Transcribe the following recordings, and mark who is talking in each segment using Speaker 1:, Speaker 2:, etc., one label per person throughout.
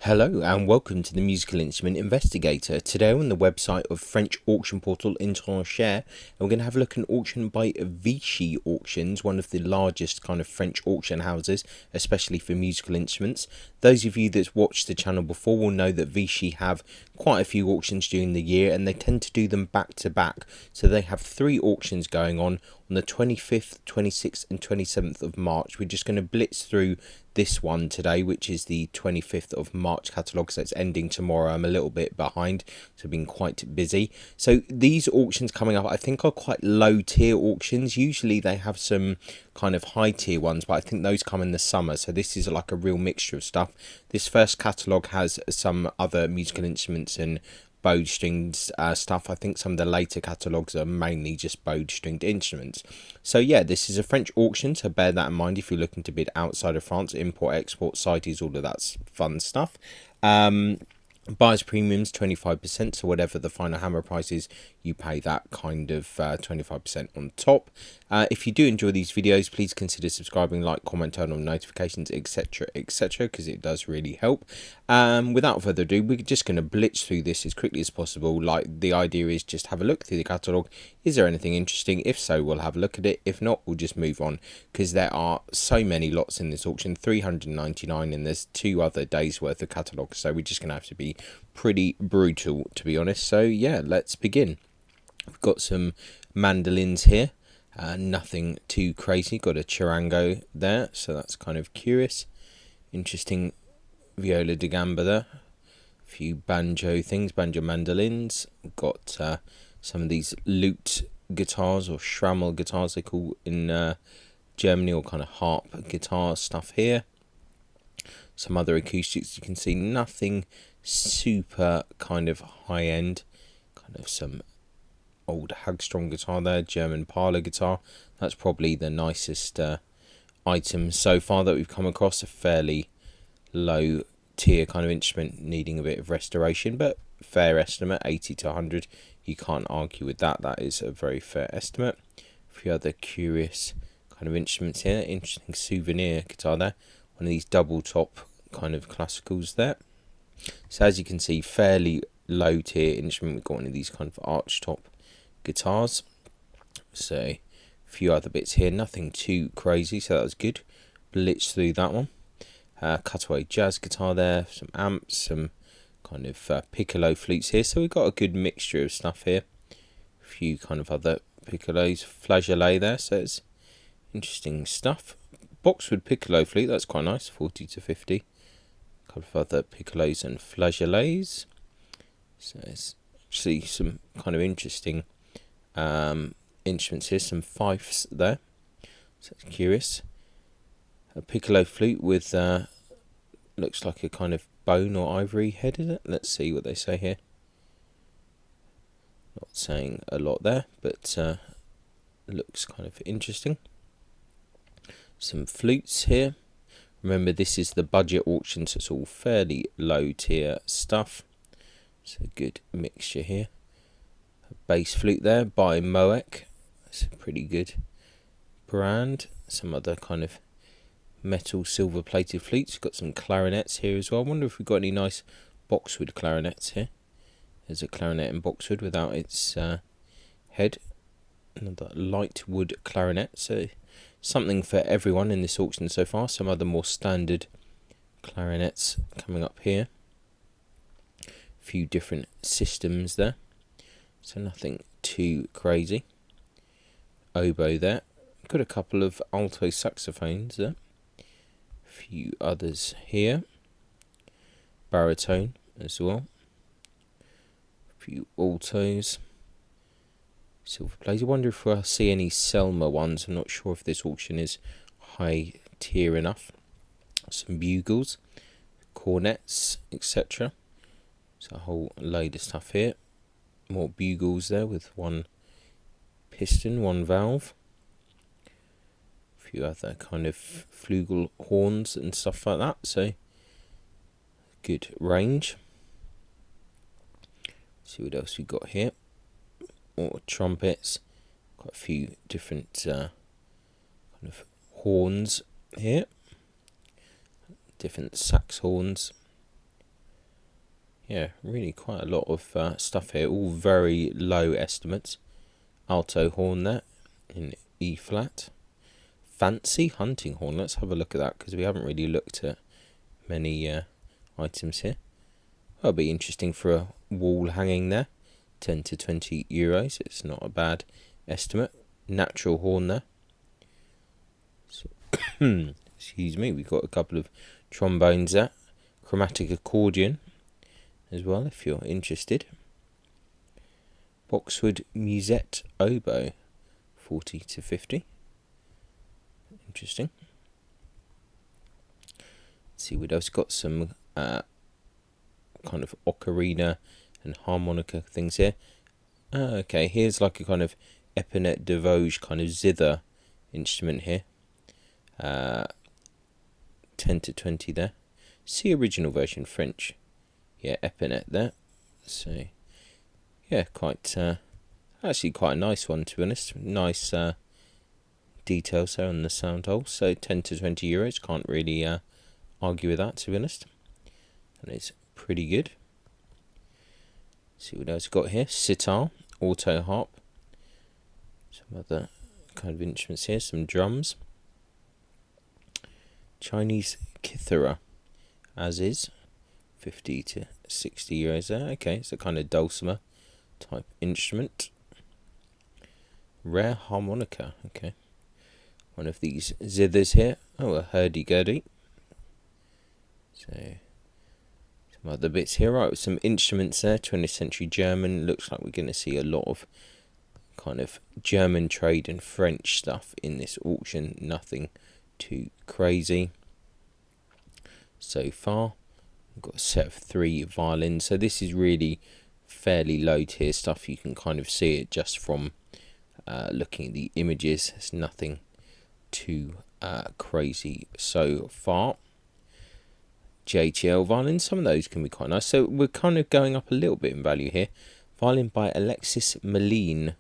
Speaker 1: Hello and welcome to the Musical Instrument Investigator. Today on the website of French auction portal Intrancher, and we're going to have a look at an auction by Vichy Auctions, one of the largest kind of French auction houses, especially for musical instruments. Those of you that's watched the channel before will know that Vichy have quite a few auctions during the year, and they tend to do them back to back. So they have 3 auctions going on the 25th, 26th and 27th of March. We're just going to blitz through this one today, which is the 25th of March catalogue, so it's ending tomorrow. I'm a little bit behind, so I've been quite busy. So these auctions coming up I think are quite low tier auctions. Usually they have some kind of high tier ones, but I think those come in the summer, so this is like a real mixture of stuff. This first catalogue has some other musical instruments and bowed strings stuff. I think some of the later catalogues are mainly just bowed stringed instruments. So yeah, this is a French auction, so bear that in mind if you're looking to bid outside of France. Import, export, CITES, all of that fun stuff. Buyer's premiums 25%, so whatever the final hammer price is, you pay that kind of 25% on top. If you do enjoy these videos, please consider subscribing, like, comment, turn on notifications, etc, etc, because it does really help. Without further ado, we're just going to blitz through this as quickly as possible. Like, the idea is just have a look through the catalogue. Is there anything interesting? If so, we'll have a look at it. If not, we'll just move on, because there are so many lots in this auction, 399, and there's 2 other days worth of catalogue, so we're just going to have to be pretty brutal, to be honest. So yeah, let's begin. We've got some mandolins here, nothing too crazy. Got a charango there, so that's kind of curious. Interesting viola da gamba there. A few banjo things, banjo mandolins. Got some of these lute guitars, or Schrammel guitars they call in Germany, or kind of harp guitar stuff here. Some other acoustics, you can see nothing super kind of high end. Kind of some old Hagstrom guitar there, German parlor guitar. That's probably the nicest item so far that we've come across. A fairly low tier kind of instrument needing a bit of restoration, but fair estimate, 80 to 100. You can't argue with that. That is a very fair estimate. A few other curious kind of instruments here. Interesting souvenir guitar there. One of these double top kind of classicals there. So as you can see, fairly low tier instrument. We've got one of these kind of arch top guitars. So a few other bits here, nothing too crazy, so that was good. Blitz through that one. Cutaway jazz guitar there, some amps, some kind of piccolo flutes here. So we've got a good mixture of stuff here. A few kind of other piccolos, flageolet there, so it's interesting stuff. Boxwood piccolo flute, that's quite nice, 40 to 50. A couple of other piccolos and flageolets. So it's actually some kind of interesting instruments here, some fifes there, so it's curious. A piccolo flute with looks like a kind of bone or ivory head in it. Let's see what they say here. Not saying a lot there, but looks kind of interesting. Some flutes here. Remember, this is the budget auction, so it's all fairly low tier stuff. It's a good mixture here. A bass flute there by Moek. It's a pretty good brand. Some other kind of metal silver plated flutes. Got some clarinets here as well. I wonder if we've got any nice boxwood clarinets here. There's a clarinet in boxwood without its head. Another light wood clarinet. So something for everyone in this auction so far. Some other more standard clarinets coming up here. A few different systems there, so nothing too crazy. Oboe there. Got a couple of alto saxophones there. A few others here. Baritone as well. A few altos. Silver plates. I wonder if we'll see any Selma ones. I'm not sure if this auction is high tier enough. Some bugles, cornets, etc. So a whole load of stuff here. More bugles there with one piston, one valve. A few other kind of flugel horns and stuff like that. So good range. See what else we got here. More trumpets. Quite a few different kind of horns here. Different sax horns. yeah, really quite a lot of stuff here, all very low estimates. Alto horn there in E flat. Fancy hunting horn, let's have a look at that, because we haven't really looked at many items here. That'll be interesting for a wall hanging there. 10 to 20 euros, it's not a bad estimate. Natural horn there. So, excuse me, we've got a couple of trombones there. Chromatic accordion as well, if you're interested. Boxwood musette oboe, 40 to 50. Interesting. Let's see what else. Got some kind of ocarina and harmonica things here. Okay, here's like a kind of épinette de Vosges kind of zither instrument here. 10 to 20 there. See original version French. Yeah, épinette there. So yeah, quite actually quite a nice one, to be honest. Nice details there on the sound hole. So 10 to 20 euros. Can't really argue with that, to be honest. And it's pretty good. See what else got here. Sitar, auto harp. Some other kind of instruments here. Some drums. Chinese kithara, as is. 50 to 60 euros there. Okay, it's a kind of dulcimer type instrument. Rare harmonica. Okay. One of these zithers here. Oh, a hurdy-gurdy. So, some other bits here. Right, some instruments there. 20th century German. Looks like we're going to see a lot of kind of German trade and French stuff in this auction. Nothing too crazy so far. We've got a set of 3 violins. So this is really fairly low tier stuff. You can kind of see it just from looking at the images. It's nothing too crazy so far. JTL violins, some of those can be quite nice. So we're kind of going up a little bit in value here. Violin by Alexis Moline,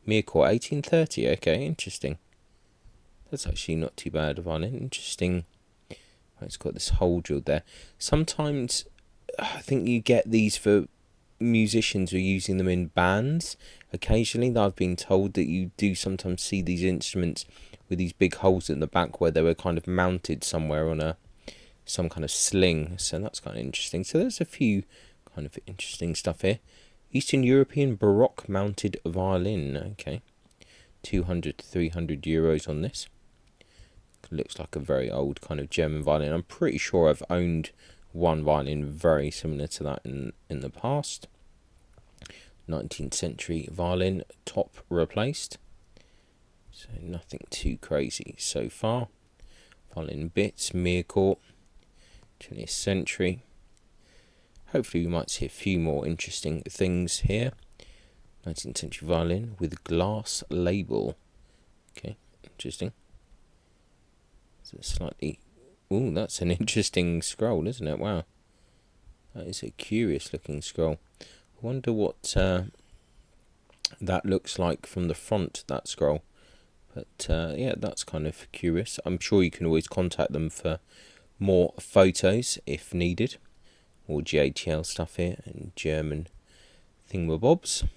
Speaker 1: Mircore, 1830. Okay, interesting. That's actually not too bad, a violin. Interesting. It's got this hole drilled there. Sometimes I think you get these for musicians who are using them in bands. Occasionally, I've been told that you do sometimes see these instruments with these big holes in the back where they were kind of mounted somewhere on some kind of sling. So that's kind of interesting. So there's a few kind of interesting stuff here. Eastern European Baroque mounted violin. Okay, 200 to 300 euros on this. Looks like a very old kind of German violin. I'm pretty sure I've owned one violin very similar to that in the past. 19th century violin, top replaced. So nothing too crazy so far. Violin bits, Mircore, 20th century. Hopefully we might see a few more interesting things here. 19th century violin with glass label. Okay, interesting. So slightly... Ooh, that's an interesting scroll, isn't it? Wow. That is a curious looking scroll. I wonder what that looks like from the front, that scroll. But yeah, that's kind of curious. I'm sure you can always contact them for more photos if needed. More JTL stuff here and German thingamabobs.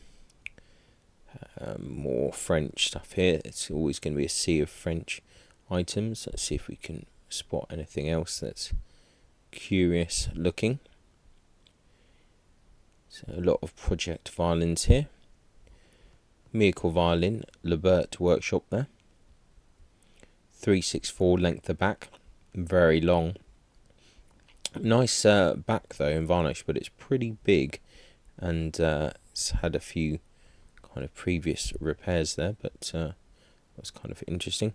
Speaker 1: More French stuff here. It's always going to be a sea of French items. Let's see if we can spot anything else that's curious looking. So a lot of project violins here. Mircore violin, Lebert workshop there. 364 length of back, very long. Nice back though in varnish, but it's pretty big, and it's had a few kind of previous repairs there, but that's kind of interesting.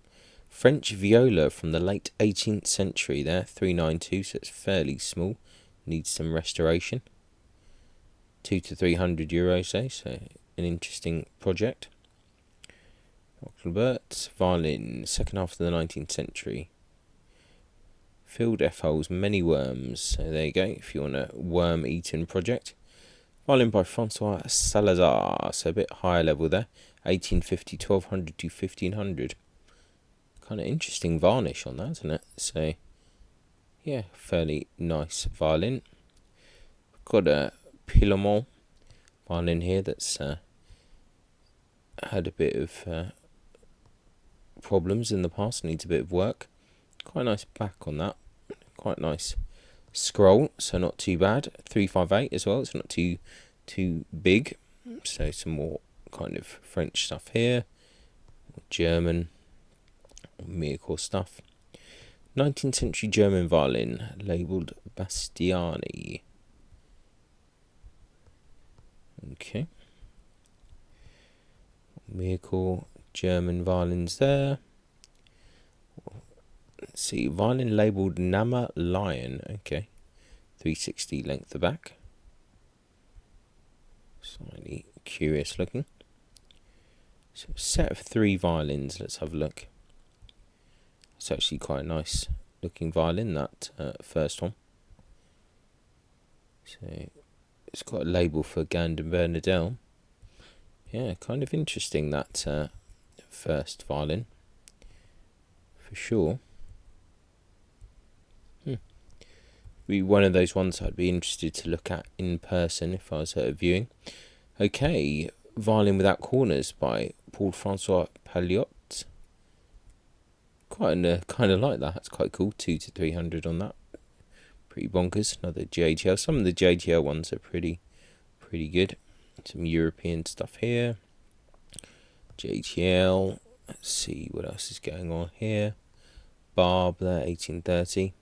Speaker 1: French viola from the late 18th century there, 392, so it's fairly small, needs some restoration. 200 to 300 euros, eh? So an interesting project. Robert violin, second half of the 19th century. Filled F holes, many worms. So there you go, if you want a worm-eaten project. Violin by Francois Salazar, so a bit higher level there. 1850, 1200 to 1500. Kind of interesting varnish on that, isn't it? So, yeah, fairly nice violin. Got a informal violin here that's had a bit of problems in the past, needs a bit of work. Quite nice back on that, quite nice scroll, so not too bad. 358 as well, it's not too big. So some more kind of French stuff here, German, musical stuff. 19th century German violin, labelled Bastiani. Okay. Musical German violins there. Let's see, violin labelled Nama Lion. Okay. 360 length the back. Slightly curious looking. So a set of 3 violins, let's have a look. It's actually quite a nice looking violin, that first one. So it's got a label for Gand and Bernadelle. Yeah, kind of interesting, that first violin, for sure. Be one of those ones I'd be interested to look at in person if I was at a viewing. Okay, Violin Without Corners by Paul-Francois Palliot. Quite kind of like that. That's quite cool. 200 to 300 on that. Pretty bonkers. Another JGL. Some of the JGL ones are pretty good. Some European stuff here. JGL. Let's see what else is going on here. Barb there, 1830.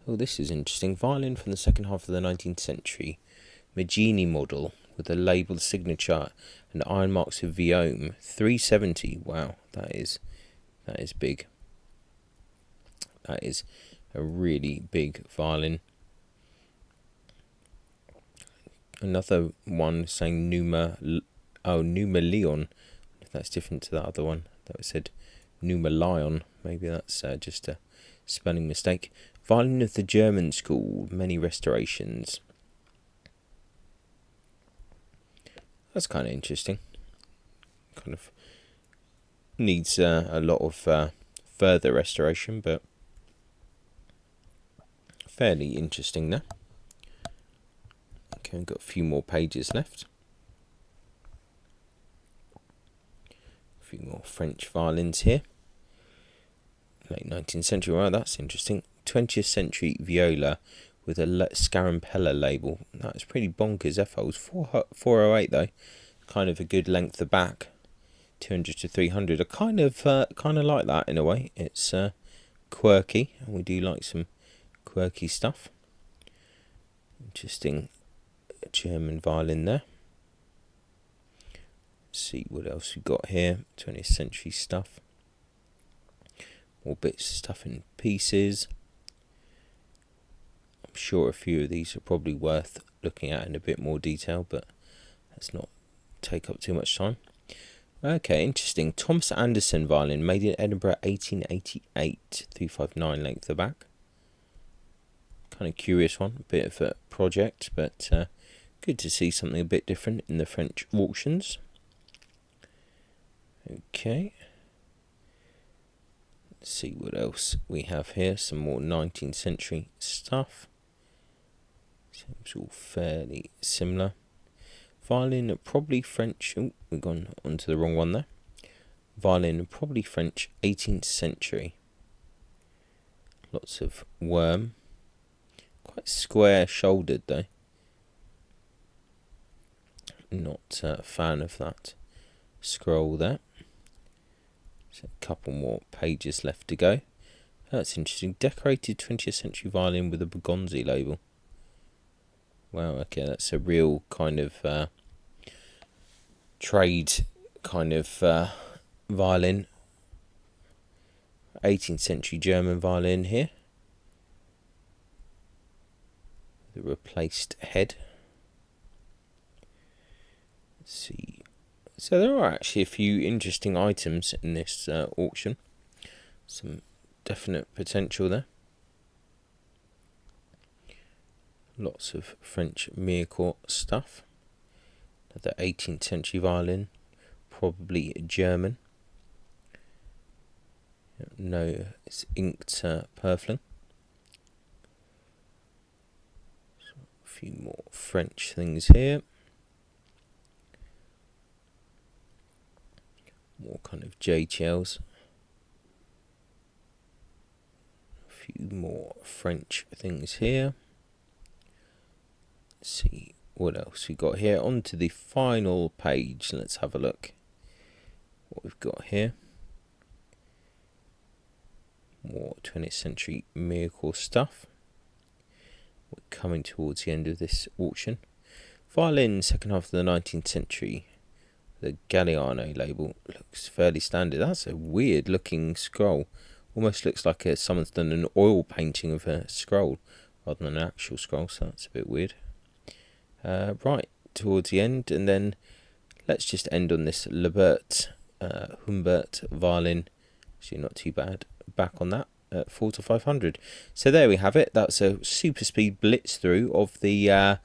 Speaker 1: Oh, this is interesting. Violin from the second half of the 19th century. Maggini model with a labelled signature and iron marks of Viome. 370. Wow, that is big. That is a really big violin. Another one saying Numa Leon. If that's different to that other one that said Numa Lion. Maybe that's just a spelling mistake. Violin of the German school, many restorations. That's kind of interesting. Kind of needs a lot of further restoration, but fairly interesting there. Okay, we've got a few more pages left. A few more French violins here. Late 19th century, wow, that's interesting. 20th century viola with a Scarampella label. That's pretty bonkers. FO's 408 though. Kind of a good length of back. 200 to 300. I kind of like that in a way. It's quirky, and we do like some quirky stuff. Interesting German violin there. Let's see what else we've got here. 20th century stuff. More bits of stuff in pieces. I'm sure a few of these are probably worth looking at in a bit more detail, but let's not take up too much time. Okay, interesting. Thomas Anderson violin, made in Edinburgh 1888. 359 length the back. Kind of curious one, a bit of a project, but good to see something a bit different in the French auctions. Okay. Let's see what else we have here. Some more 19th century stuff. Seems all fairly similar. Violin, probably French. Oh, we've gone onto the wrong one there. Violin, probably French, 18th century. Lots of worm. Quite square-shouldered though. Not a fan of that scroll there. So a couple more pages left to go. That's interesting. Decorated 20th century violin with a Bergonzi label. Wow, okay, that's a real kind of trade kind of violin. 18th century German violin here. The replaced head. Let's see. So there are actually a few interesting items in this auction. Some definite potential there. Lots of French Mirecourt stuff. Another 18th century violin, probably German. No, it's inked purfling. A few more French things here. More kind of JTLs. A few more French things here. Let's see what else we got here. On to the final page. Let's have a look what we've got here. More 20th century miracle stuff. We're coming towards the end of this auction. Violin, second half of the 19th century. The Galliano label looks fairly standard. That's a weird looking scroll. Almost looks like someone's done an oil painting of a scroll rather than an actual scroll, so that's a bit weird. Right, towards the end, and then let's just end on this Humbert violin. Actually, not too bad. Back on that at 4 to 500. So there we have it. That's a super speed blitz through of the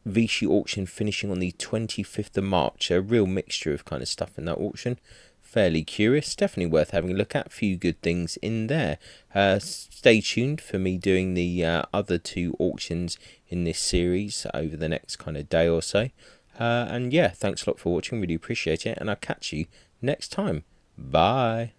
Speaker 1: Vichy auction, finishing on the 25th of March. A real mixture of kind of stuff in that auction. Fairly curious, definitely worth having a look at. Few good things in there. Stay tuned for me doing the other 2 auctions in this series over the next kind of day or so. And yeah, thanks a lot for watching, really appreciate it, and I'll catch you next time. Bye.